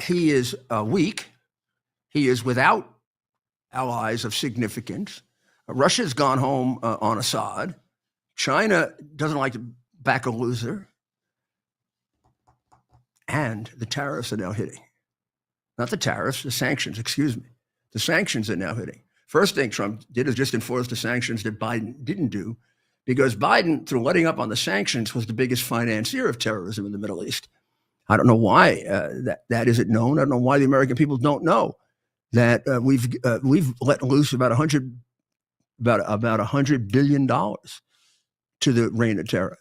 he is weak. He is without allies of significance. Russia's gone home on Assad. China doesn't like to back a loser. And the tariffs are now hitting. Not the tariffs, the sanctions, excuse me. The sanctions are now hitting. First thing Trump did is just enforce the sanctions that Biden didn't do, because Biden, through letting up on the sanctions, was the biggest financier of terrorism in the Middle East. I don't know why that isn't known. I don't know why the American people don't know that we've let loose about $100 billion to the reign of terror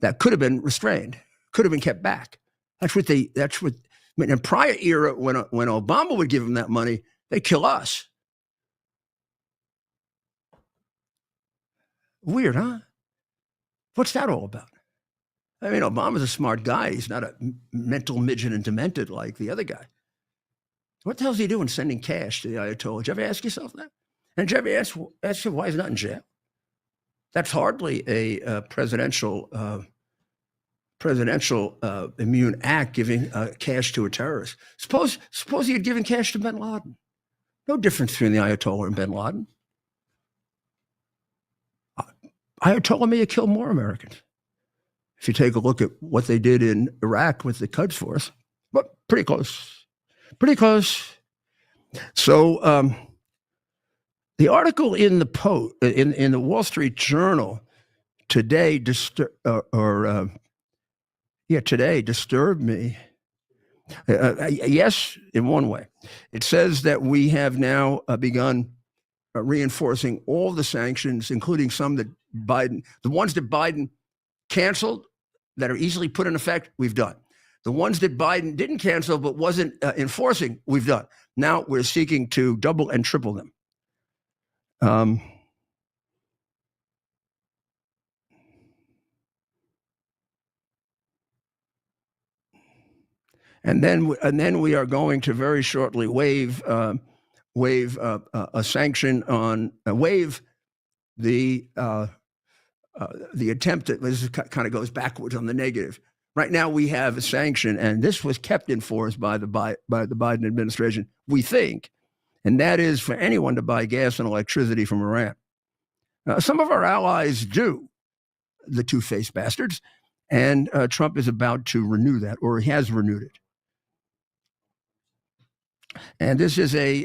that could have been restrained, could have been kept back. In a prior era, when Obama would give them that money, they kill us. Weird, huh? What's that all about? I mean, Obama's a smart guy. He's not a mental midget and demented like the other guy. What the hell's he doing sending cash to the Ayatollah? Did you ever ask yourself that? And did you ever ask him why he's not in jail? That's hardly a presidential immune act, giving cash to a terrorist. Suppose he had given cash to bin Laden. No difference between the Ayatollah and bin Laden. Ayatollah may have killed more Americans. If you take a look at what they did in Iraq with the Quds Force, but pretty close. Pretty close. So the article in the in the Wall Street Journal today disturbed me. Yes, in one way. It says that we have now begun reinforcing all the sanctions, including some that the ones that Biden canceled that are easily put in effect, we've done. The ones that Biden didn't cancel but wasn't enforcing, we've done. Now we're seeking to double and triple them. And then we are going to very shortly waive a sanction on waive the attempt that this kind of goes backwards on the negative. Right now we have a sanction, and this was kept enforced by the Biden administration, we think, and that is for anyone to buy gas and electricity from Iran. Some of our allies do, the two-faced bastards, and Trump is about to renew that, or he has renewed it. And this is a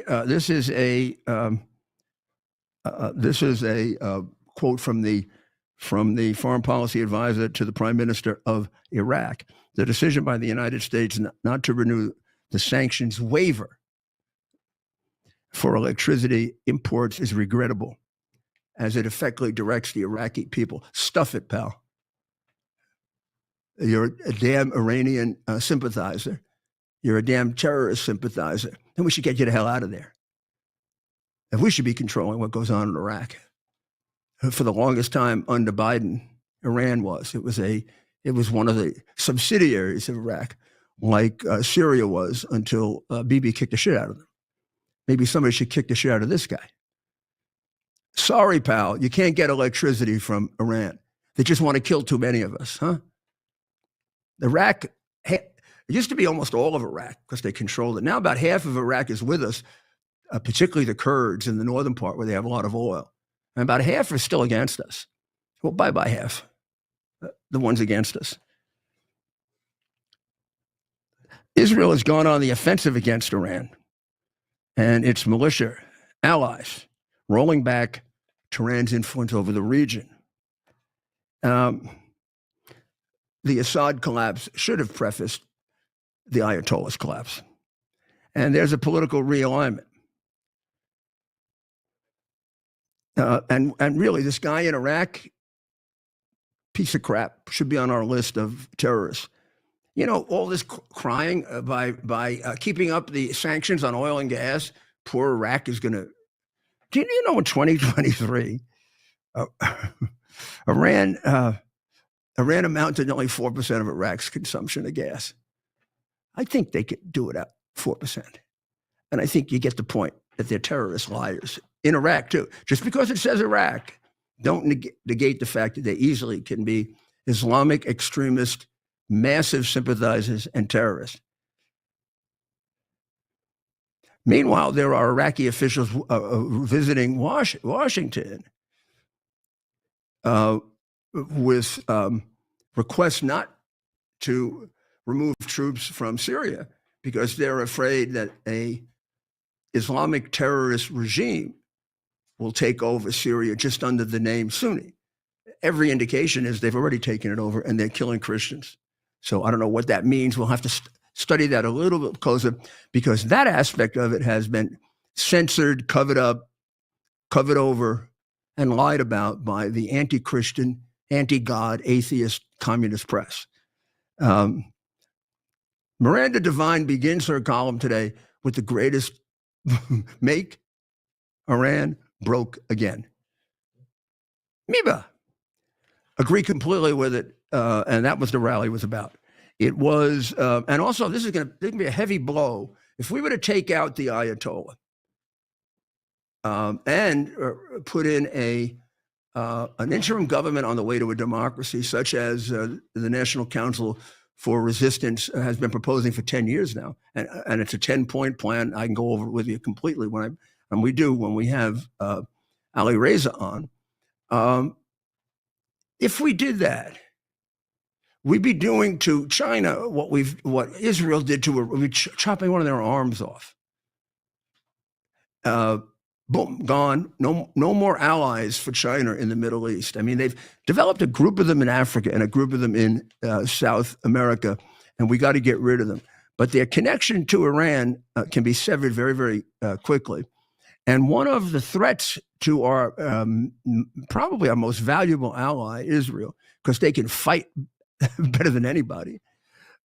quote from the foreign policy advisor to the prime minister of Iraq. The decision by the United States not to renew the sanctions waiver for electricity imports is regrettable, as it effectively directs the Iraqi people. Stuff it, pal. You're a damn Iranian sympathizer. You're a damn terrorist sympathizer. Then we should get you the hell out of there. And we should be controlling what goes on in Iraq. For the longest time under Biden, Iran was. It was one of the subsidiaries of Iraq, like Syria was until Bibi kicked the shit out of them. Maybe somebody should kick the shit out of this guy. Sorry, pal, you can't get electricity from Iran. They just want to kill too many of us, huh? Iraq, it used to be almost all of Iraq because they controlled it. Now about half of Iraq is with us, particularly the Kurds in the northern part where they have a lot of oil. And about half are still against us. Well, bye-bye half, the ones against us. Israel has gone on the offensive against Iran and its militia allies, rolling back Tehran's influence over the region. The Assad collapse should have prefaced the Ayatollah's collapse. And there's a political realignment. And really, this guy in Iraq, piece of crap, should be on our list of terrorists. You know, all this crying by keeping up the sanctions on oil and gas, poor Iraq is going to... Do you know in 2023, Iran amounted to only 4% of Iraq's consumption of gas. I think they could do it at 4%. And I think you get the point that they're terrorist liars. In Iraq, too. Just because it says Iraq, don't negate the fact that they easily can be Islamic extremist, massive sympathizers and terrorists. Meanwhile, there are Iraqi officials visiting Washington with requests not to remove troops from Syria because they're afraid that a Islamic terrorist regime will take over Syria just under the name Sunni. Every indication is they've already taken it over and they're killing Christians. So I don't know what that means. We'll have to study that a little bit closer because that aspect of it has been censored, covered up, covered over, and lied about by the anti-Christian, anti-God, atheist, communist press. Miranda Devine begins her column today with the greatest make Iran broke again. Miba. Agree completely with it, and that was the rally was about. It was, and also this is going to be a heavy blow. If we were to take out the Ayatollah and put in an interim government on the way to a democracy, such as the National Council for Resistance has been proposing for 10 years now, and it's a 10-point plan. I can go over it with you completely when we have Ali Reza on. If we did that, we'd be doing to China what Israel did to her. We'd be chopping one of their arms off. Boom, gone. No more allies for China in the Middle East. I mean, they've developed a group of them in Africa and a group of them in South America, and we got to get rid of them. But their connection to Iran can be severed very, very quickly. And one of the threats to our probably our most valuable ally, Israel, because they can fight better than anybody,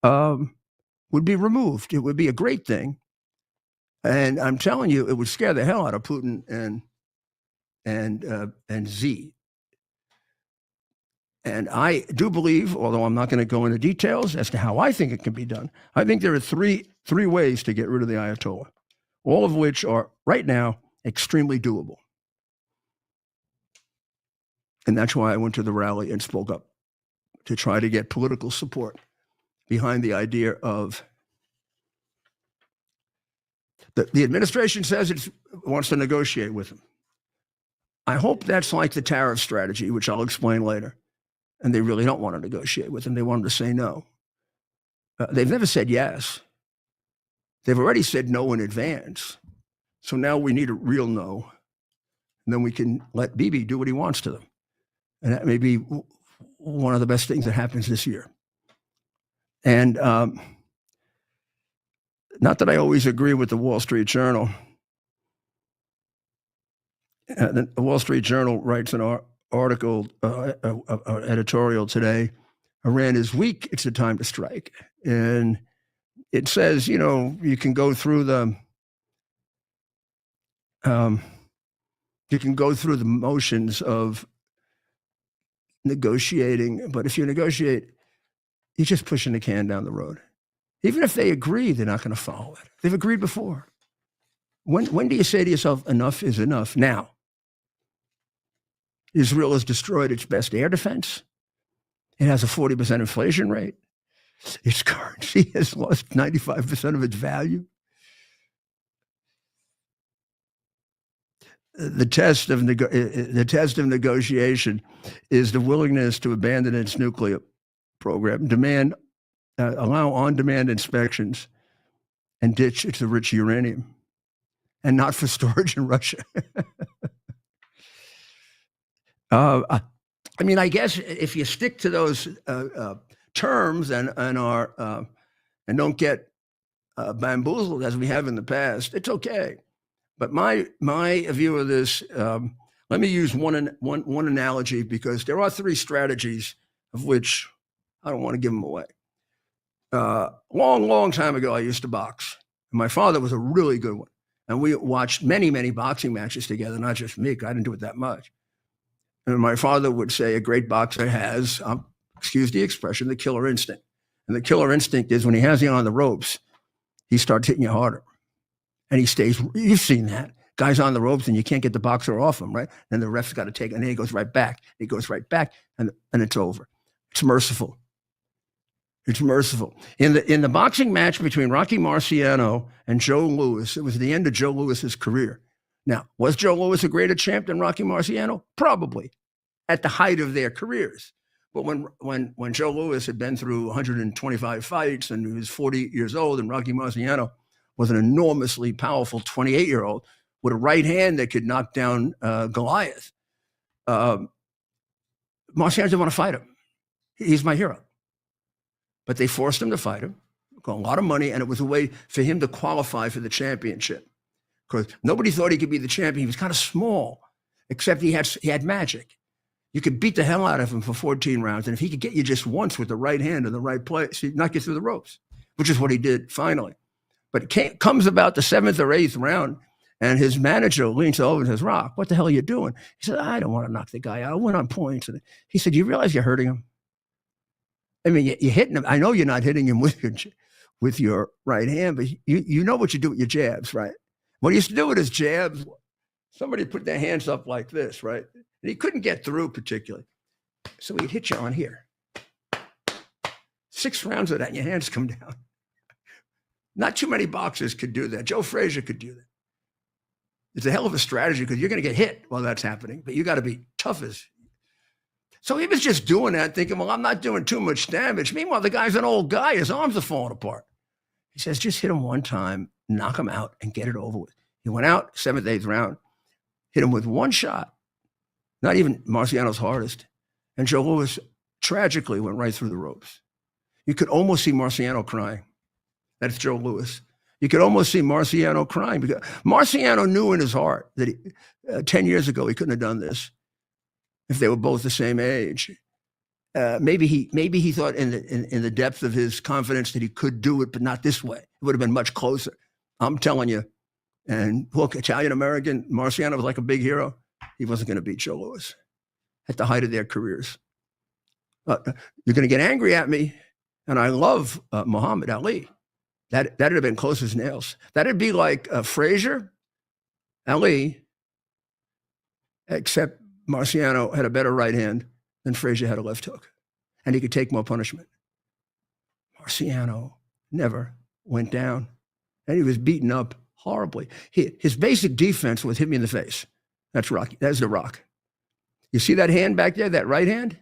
would be removed. It would be a great thing. And I'm telling you, it would scare the hell out of Putin and Xi. And I do believe, although I'm not going to go into details as to how I think it can be done, I think there are three ways to get rid of the Ayatollah, all of which are right now extremely doable. And that's why I went to the rally and spoke up to try to get political support behind the idea of the administration says it wants to negotiate with them. I hope that's like the tariff strategy, which I'll explain later. And they really don't want to negotiate with them. They want them to say no. They've never said yes. They've already said no in advance. So now we need a real no. And then we can let Bibi do what he wants to them. And that may be one of the best things that happens this year. And not that I always agree with the Wall Street Journal. The Wall Street Journal writes an article, editorial today. Iran is weak. It's a time to strike. And it says, you can go through the motions of negotiating, but if you negotiate, you're just pushing the can down the road. Even if they agree, they're not going to follow it. They've agreed before. When do you say to yourself, enough is enough? Now. Israel has destroyed its best air defense. It has a 40% inflation rate. Its currency has lost 95% of its value. The test of negotiation is the willingness to abandon its nuclear program, allow on-demand inspections, and ditch its rich uranium, and not for storage in Russia. I mean, I guess if you stick to those terms and don't get bamboozled as we have in the past, it's okay. But my view of this, let me use one analogy, because there are three strategies of which I don't want to give them away. Long time ago, I used to box. My father was a really good one. And we watched many, many boxing matches together, not just me, 'cause I didn't do it that much. And my father would say a great boxer has, excuse the expression, the killer instinct. And the killer instinct is when he has you on the ropes, he starts hitting you harder. And he stays, you've seen that. Guy's on the ropes and you can't get the boxer off him, right? And the ref's got to take it, and then he goes right back. He goes right back, and it's over. It's merciful. It's merciful. In the boxing match between Rocky Marciano and Joe Louis, it was the end of Joe Louis's career. Now, was Joe Louis a greater champ than Rocky Marciano? Probably, at the height of their careers. But when Joe Louis had been through 125 fights and he was 40 years old, and Rocky Marciano was an enormously powerful 28-year-old with a right hand that could knock down Goliath, Marciano didn't want to fight him. He's my hero. But they forced him to fight him, got a lot of money, and it was a way for him to qualify for the championship. Because nobody thought he could be the champion. He was kind of small, except he had magic. You could beat the hell out of him for 14 rounds, and if he could get you just once with the right hand in the right place, he'd knock you through the ropes, which is what he did finally. But it comes about the 7th or 8th round, and his manager leans over and says, "Rock, what the hell are you doing?" He said, "I don't want to knock the guy out. I went on points." And he said, "You realize you're hurting him? I mean, you're hitting him. I know you're not hitting him with your right hand, but you know what you do with your jabs, right? What he used to do with his jabs, somebody put their hands up like this, right? And he couldn't get through particularly. So he'd hit you on here. 6 rounds of that and your hands come down. Not too many boxers could do that. Joe Frazier could do that. It's a hell of a strategy because you're going to get hit while that's happening, but you got to be tough as. So he was just doing that, thinking, well, I'm not doing too much damage. Meanwhile, the guy's an old guy. His arms are falling apart. He says, just hit him one time, knock him out, and get it over with. He went out, 7th, 8th round, hit him with one shot, not even Marciano's hardest. And Joe Louis tragically went right through the ropes. You could almost see Marciano crying. That's Joe Louis. You could almost see Marciano crying because Marciano knew in his heart that 10 years ago he couldn't have done this if they were both the same age. Maybe he thought in the depth of his confidence that he could do it, but not this way. It would have been much closer. I'm telling you. And look, Italian-American, Marciano was like a big hero. He wasn't going to beat Joe Louis at the height of their careers. You're going to get angry at me, and I love Muhammad Ali. That'd have been close as nails. That'd be like Frazier, Ali, except Marciano had a better right hand than Frazier had a left hook, and he could take more punishment. Marciano never went down, and he was beaten up horribly. His basic defense was hit me in the face. That's Rocky. That's the Rock. You see that hand back there, that right hand?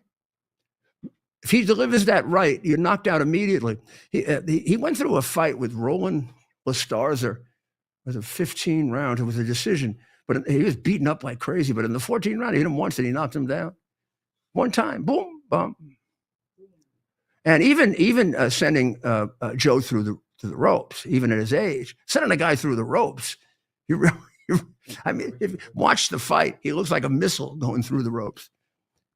If he delivers that right, you're knocked out immediately. He went through a fight with Roland Lastarza. It was a 15 rounds. It was a decision. But he was beaten up like crazy. But in the 14th round, he hit him once and he knocked him down. One time, boom, bum. And even sending Joe through the ropes, even at his age, sending a guy through the ropes, watch the fight. He looks like a missile going through the ropes.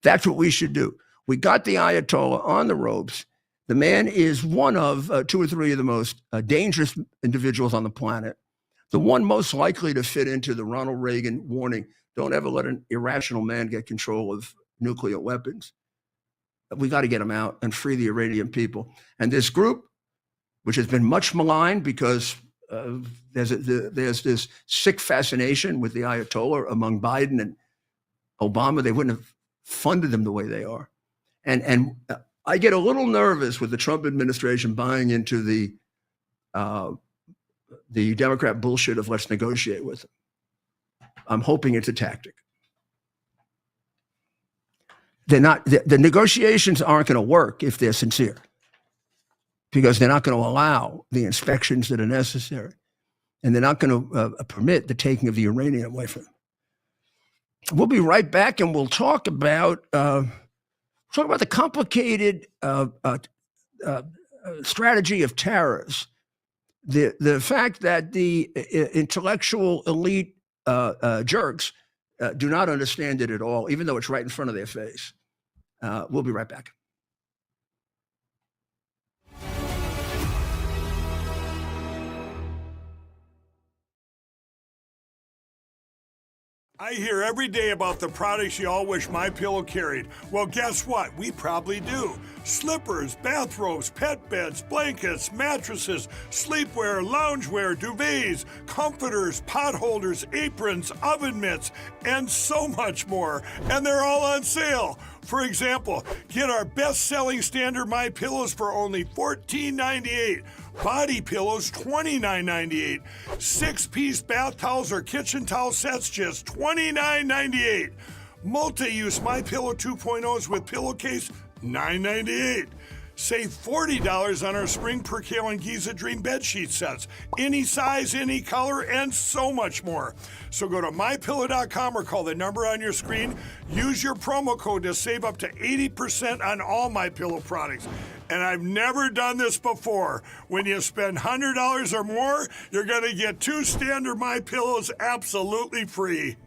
That's what we should do. We got the Ayatollah on the ropes. The man is one of 2 or 3 of the most dangerous individuals on the planet. The one most likely to fit into the Ronald Reagan warning, don't ever let an irrational man get control of nuclear weapons. We got to get him out and free the Iranian people. And this group, which has been much maligned because there's this sick fascination with the Ayatollah among Biden and Obama. They wouldn't have funded them the way they are. And I get a little nervous with the Trump administration buying into the Democrat bullshit of let's negotiate with them. I'm hoping it's a tactic. They're not. The negotiations aren't going to work if they're sincere, because they're not going to allow the inspections that are necessary, and they're not going to permit the taking of the uranium away from them. We'll be right back, and we'll talk about the complicated strategy of tariffs. The fact that the intellectual elite jerks do not understand it at all, even though it's right in front of their face. We'll be right back. I hear every day about the products you all wish MyPillow carried. Well, guess what? We probably do. Slippers, bathrobes, pet beds, blankets, mattresses, sleepwear, loungewear, duvets, comforters, pot holders, aprons, oven mitts, and so much more. And they're all on sale. For example, get our best-selling standard MyPillows for only $14.98. Body pillows, $29.98. 6-piece bath towels or kitchen towel sets, just $29.98. Multi-use MyPillow 2.0s with pillowcase, $9.98. Save $40 on our Spring Percale and Giza Dream bedsheet sets. Any size, any color, and so much more. So go to MyPillow.com or call the number on your screen. Use your promo code to save up to 80% on all MyPillow products. And I've never done this before. When you spend $100 or more, you're going to get 2 standard MyPillows absolutely free.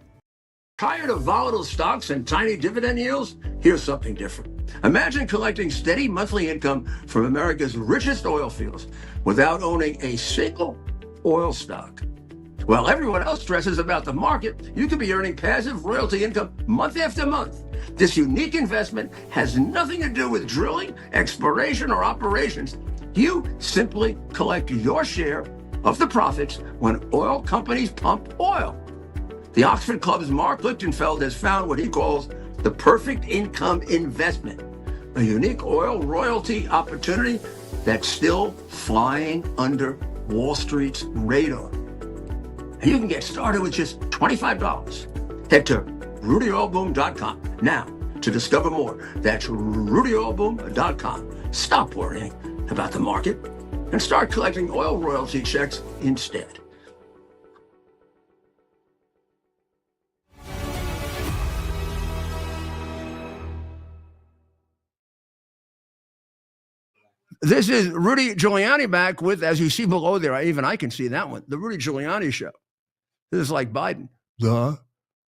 Tired of volatile stocks and tiny dividend yields? Here's something different. Imagine collecting steady monthly income from America's richest oil fields without owning a single oil stock. While everyone else stresses about the market, you could be earning passive royalty income month after month. This unique investment has nothing to do with drilling, exploration, or operations. You simply collect your share of the profits when oil companies pump oil. The Oxford Club's Mark Lichtenfeld has found what he calls the perfect income investment, a unique oil royalty opportunity that's still flying under Wall Street's radar. And you can get started with just $25. Head to rudyoilboom.com now to discover more. That's rudyoilboom.com. Stop worrying about the market and start collecting oil royalty checks instead. This is Rudy Giuliani back with, as you see below there, even I can see that one, the Rudy Giuliani Show. This is like Biden. The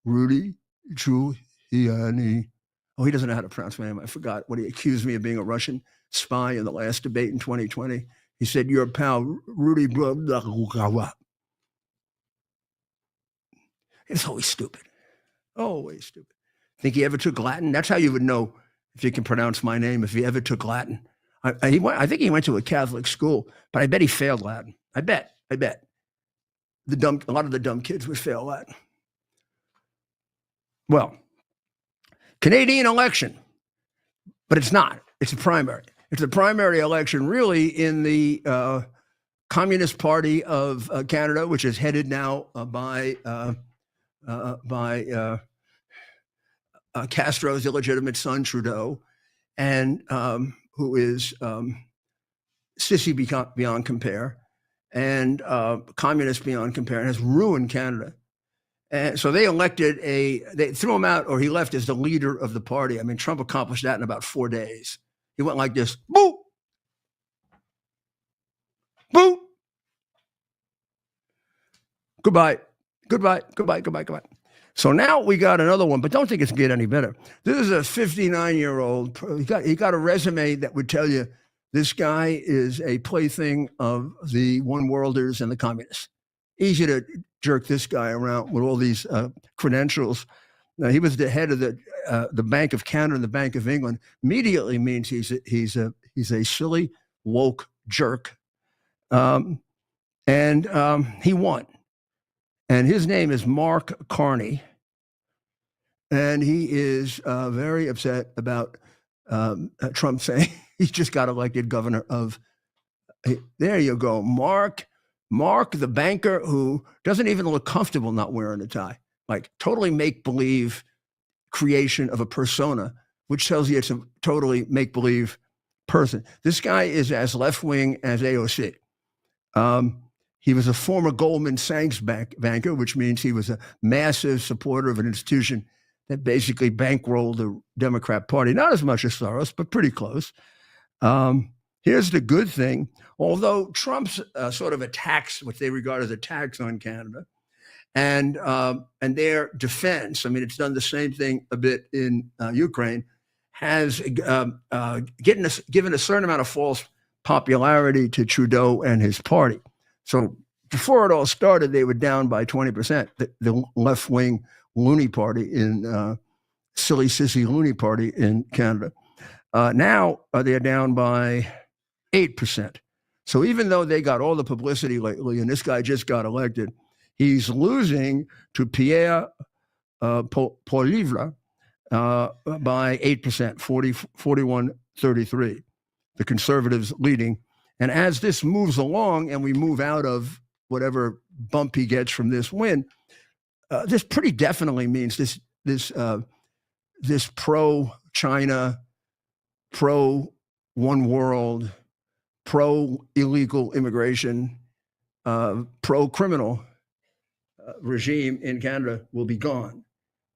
Rudy Giuliani. Oh, he doesn't know how to pronounce my name. I forgot what he accused me of being a Russian spy in the last debate in 2020. He said, your pal, Rudy. Blah, blah, blah, blah. It's always stupid. Always stupid. Think he ever took Latin? That's how you would know if you can pronounce my name, if he ever took Latin. I think he went to a Catholic school, but I bet he failed Latin. I bet. A lot of the dumb kids would fail Latin. Well, Canadian election, but it's not. It's a primary. It's a primary election really in the Communist Party of Canada, which is headed now by Castro's illegitimate son, Trudeau, and who is sissy beyond compare, and communist beyond compare, and has ruined Canada. And so they threw him out, or he left as the leader of the party. I mean, Trump accomplished that in about 4 days. He went like this, boop, boop, goodbye. So now we got another one, but don't think it's going to get any better. This is a 59-year-old. He got a resume that would tell you this guy is a plaything of the one-worlders and the communists. Easy to jerk this guy around with all these credentials. Now, he was the head of the Bank of Canada and the Bank of England. Immediately means he's a silly, woke jerk. And he won. And his name is Mark Carney. And he is very upset about Trump saying he just got elected governor of, there you go, Mark the banker who doesn't even look comfortable not wearing a tie. Like totally make-believe creation of a persona, which tells you it's a totally make-believe person. This guy is as left-wing as AOC. He was a former Goldman Sachs banker, which means he was a massive supporter of an institution that basically bankrolled the Democrat Party. Not as much as Soros, but pretty close. Here's the good thing. Although Trump's sort of attacks, what they regard as attacks on Canada, and their defense, I mean, it's done the same thing a bit in Ukraine, has given a certain amount of false popularity to Trudeau and his party. So before it all started, they were down by 20%, the left-wing loony party in silly sissy loony party in Canada. Now they're down by 8%. So even though they got all the publicity lately, and this guy just got elected, he's losing to Pierre Poilievre by 8%, 41-33. The Conservatives leading. And as this moves along and we move out of whatever bump he gets from this win, this pretty definitely means this pro-China, pro-one world, pro-illegal immigration, pro-criminal regime in Canada will be gone.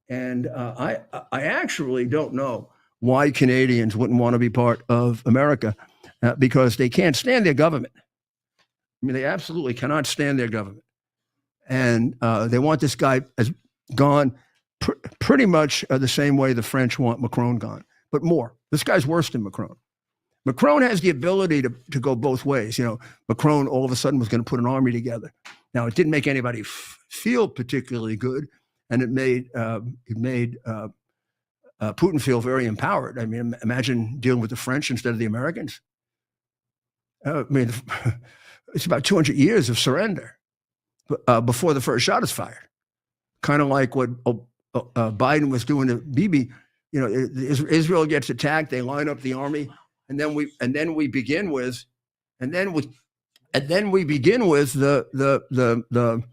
And I actually don't know why Canadians wouldn't want to be part of America, because they can't stand their government. I mean, they absolutely cannot stand their government. And they want this guy as gone pretty much the same way the French want Macron gone, but more. This guy's worse than Macron. Macron has the ability to go both ways. You know, Macron all of a sudden was going to put an army together. Now, it didn't make anybody feel particularly good, and it made Putin feel very empowered. I mean, imagine dealing with the French instead of the Americans. I mean, it's about 200 years of surrender before the first shot is fired. Kind of like what Biden was doing to Bibi. You know, Israel gets attacked, they line up the army, and then we begin with the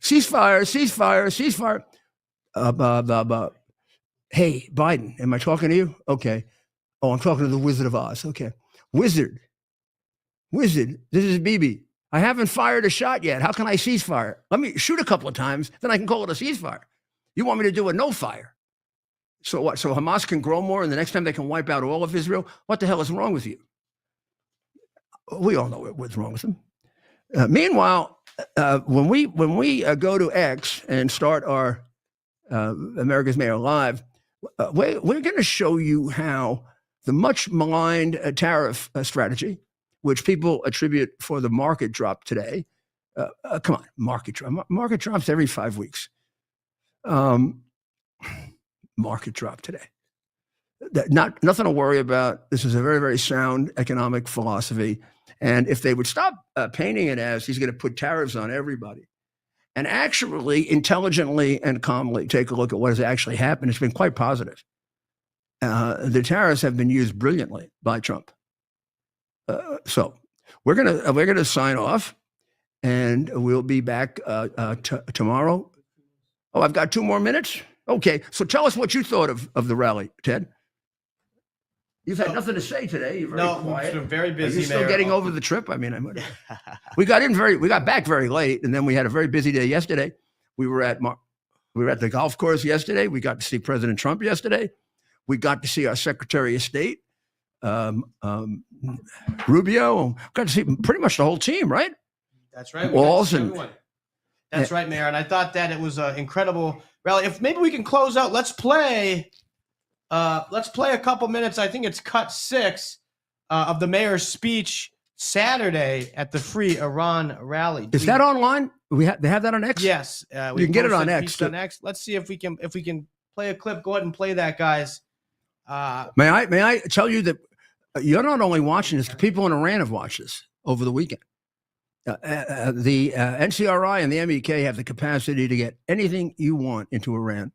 ceasefire. Hey, Biden, am I talking to you? Okay. Oh, I'm talking to the Wizard of Oz. Okay. Wizard, this is Bibi. I haven't fired a shot yet. How can I ceasefire? Let me shoot a couple of times, then I can call it a ceasefire. You want me to do a no fire? So what? So Hamas can grow more, and the next time they can wipe out all of Israel? What the hell is wrong with you? We all know what's wrong with them. Meanwhile, when we go to X and start our America's Mayor Live, we're going to show you how the much maligned tariff strategy, which people attribute for the market drop today. Come on, market drop. Market drops every 5 weeks. Market drop today. Nothing to worry about. This is a very, very sound economic philosophy. And if they would stop painting it as he's going to put tariffs on everybody, and actually intelligently and calmly take a look at what has actually happened, it's been quite positive. The tariffs have been used brilliantly by Trump. So we're gonna sign off, and we'll be back tomorrow. Oh, I've got 2 more minutes. Okay, so tell us what you thought of the rally, Ted. You've had nothing to say today. You're very quiet. I'm very busy. Are you still getting over the trip? I mean, we got back very late, and then we had a very busy day yesterday. We were at the golf course yesterday. We got to see President Trump yesterday. We got to see our Secretary of State, Rubio. Got to see pretty much the whole team, right? That's right. Everyone. That's right, Mayor. And I thought that it was an incredible rally. If maybe we can close out, let's play a couple minutes. I think it's cut 6 of the mayor's speech Saturday at the Free Iran rally. Is that online? They have that on X? Yes. You can get it on X. Let's see if we can play a clip. Go ahead and play that, guys. May I tell you that you're not only watching this, the people in Iran have watched this over the weekend. The NCRI and the MEK have the capacity to get anything you want into Iran,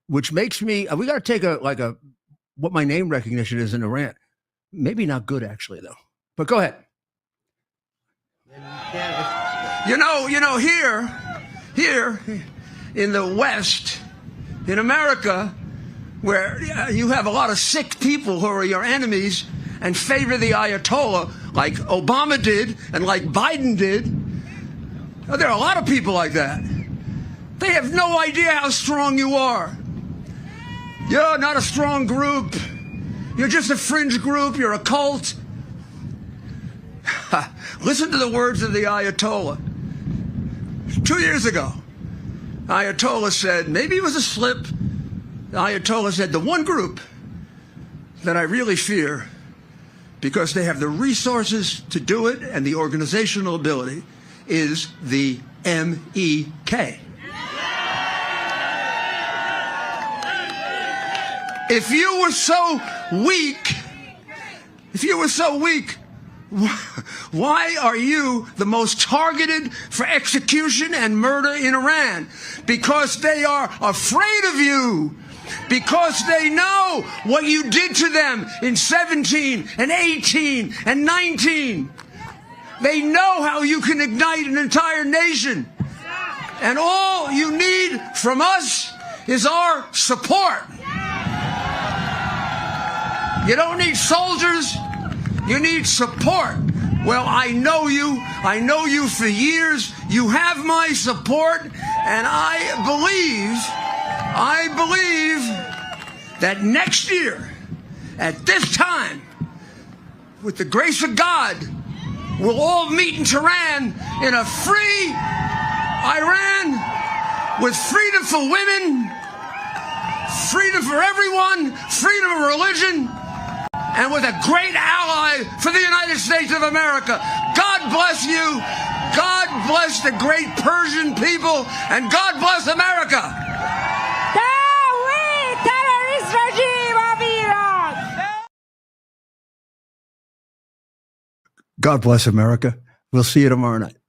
which makes me, we got to take what my name recognition is in Iran. Maybe not good, actually, though. But go ahead. You know, here in the West, in America, where you have a lot of sick people who are your enemies and favor the Ayatollah like Obama did and like Biden did. There are a lot of people like that. They have no idea how strong you are. You're not a strong group. You're just a fringe group. You're a cult. Listen to the words of the Ayatollah. 2 years ago, Ayatollah said, maybe it was a slip. The Ayatollah said, the one group that I really fear, because they have the resources to do it and the organizational ability, is the MEK. If you were so weak, why are you the most targeted for execution and murder in Iran? Because they are afraid of you. Because they know what you did to them in 17 and 18 and 19. They know how you can ignite an entire nation. And all you need from us is our support. You don't need soldiers. You need support. Well, I know you. I know you for years. You have my support. And I believe that next year, at this time, with the grace of God, we'll all meet in Tehran in a free Iran with freedom for women, freedom for everyone, freedom of religion, and with a great ally for the United States of America. God bless you. God bless the great Persian people, and God bless America. terrorist regime of Iran. God bless America. We'll see you tomorrow night.